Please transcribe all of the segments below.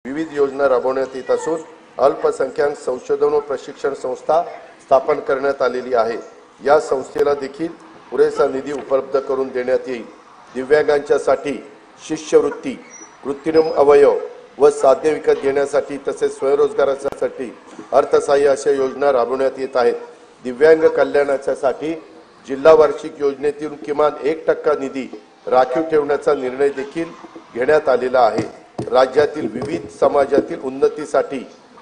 विविध योजना राबवण्यात येत असून अल्पसंख्याक संशोधन व प्रशिक्षण संस्था स्थापन करण्यात आलेली आहे। या संस्थेला देखील पुरेसा निधी उपलब्ध करून देण्यात येईल। दिव्यांगांच्यासाठी शिष्यवृत्ती, कृत्रिम अवयव व साध्य विकत घेण्यासाठी तसेच स्वयंरोजगारासाठी अर्थसहाय्य अशा योजना राबवण्यात येत आहेत। दिव्यांग कल्याणासाठी जिल्हा वार्षिक योजनेतील किमान 1% निधी राखीव ठेवण्याचा निर्णय देखील घेण्यात आलेला आहे। राज्यातील विविध समाजातील उन्नतीसाठी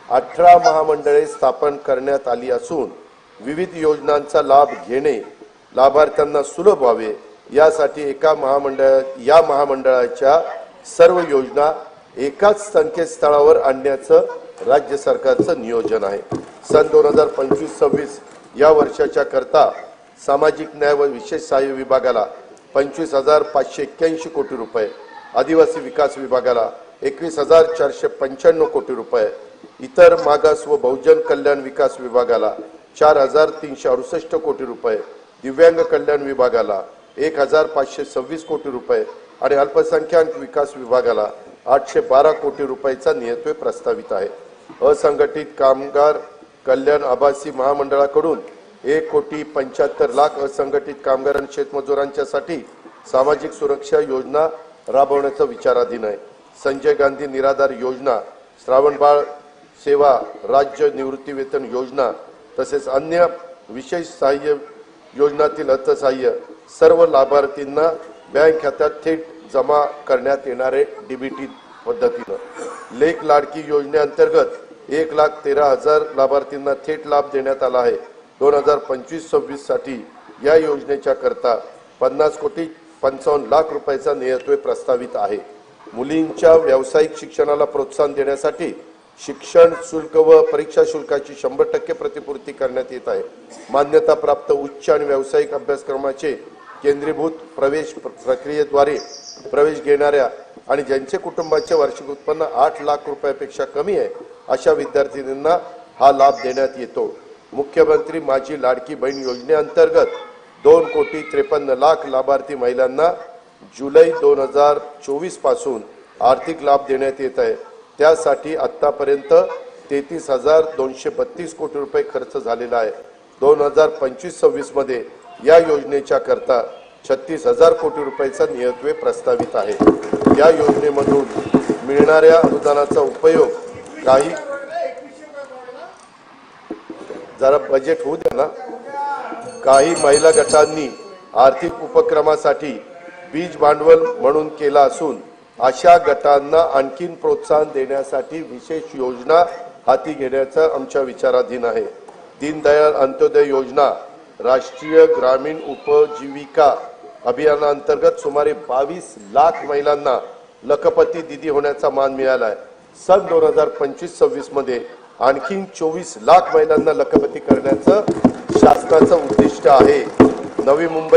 18 महामंडळे स्थापन करण्यात आली असून विविध योजनांचा लाभ घेणे लाभार्थ्यांना सुलभ व्हावे यासाठी या महामंडळाच्या सर्व योजना एकाच संकेतस्थळावर आणण्याचं राज्य सरकारचं नियोजन आहे। सन 2025-26 या वर्षाच्या करता सामाजिक न्याय व विशेष सहाय्य विभागाला 25,581 कोटी रुपये, आदिवासी विकास विभागाला 21,495 कोटी रुपये, इतर मागास व बहुजन कल्याण विकास विभागाला 4,368 कोटी रुपये, दिव्यांग कल्याण विभागाला 1,526 कोटी रुपये आणि अल्पसंख्याक विकास विभागाला 812 कोटी रुपयाचा नियतव्यय प्रस्तावित आहे। असंघटित कामगार कल्याण आभासी महामंडळाकडून 1,75,00,000 असंघटित कामगार आणि शेतमजुरांच्यासाठी सामाजिक सुरक्षा योजना राबवण्याचा विचाराधीन आहे। संजय गांधी निराधार योजना, श्रावणबाळ सेवा राज्य निवृत्ती वेतन योजना तसेच अन्य विशेष सहाय्य योजनातील अर्थसहाय्य सर्व लाभार्थींना बँक खात्यात थेट जमा करण्यात येणारे डीबीटी पद्धतीने लेख लाडकी योजनेअंतर्गत 1,13,000 लाभार्थींना थेट लाभ देण्यात आला आहे। 2025-26 साठी या योजनेच्या करता 50,55,00,000 रुपयाचा नियतव्यय प्रस्तावित आहे। मुलींच्या व्यावसायिक शिक्षणाला प्रोत्साहन देण्यासाठी शिक्षण शुल्क व परीक्षा शुल्काची 100% प्रतिपूर्ती करण्यात येत आहे। मान्यता प्राप्त उच्च आणि व्यावसायिक अभ्यासक्रमाचे केंद्रीभूत प्रवेश प्रक्रियेद्वारे प्रवेश घेणाऱ्या आणि ज्यांचे कुटुंबाचे वार्षिक उत्पन्न 8 लाख रुपयापेक्षा कमी आहे अशा विद्यार्थ्यांना हा लाभ देण्यात येतो। मुख्यमंत्री माझी लाडकी बहीण योजनेअंतर्गत 2,53,00,000 लाभार्थी महिलांना जुलै 2024 पासून आर्थिक लाभ देण्यात येत आहे। त्यासाठी आतापर्यंत 33,232 कोटी रुपये खर्च झालेला आहे। 2025-26 मध्ये या योजनेच्या करता 36,000 कोटी रुपयाचा नियतव्यय प्रस्तावित आहे। या योजनेमधून मिळणाऱ्या अनुदानाचा उपयोग बजेट होऊ द्या ना, काही महिला गटांनी आर्थिक उपक्रमासाठी बीज भांडवल म्हणून केला असून अशा गटांना आणखीन प्रोत्साहन देण्यासाठी विशेष योजना हाती घेण्याचा आमच्या विचाराधीन आहे। दीनदयाळ अंत्योदय योजना राष्ट्रीय ग्रामीण उपजीविका अभियानाअंतर्गत सुमारे 22 लाख महिलांना लखपती दीदी होण्याचा मान मिळाला आहे। सन 2025-26 मध्ये आणखी 24 लाख महिलांना लखपती करण्याचं शासनाचं उद्दिष्ट आहे। नवी मुंबई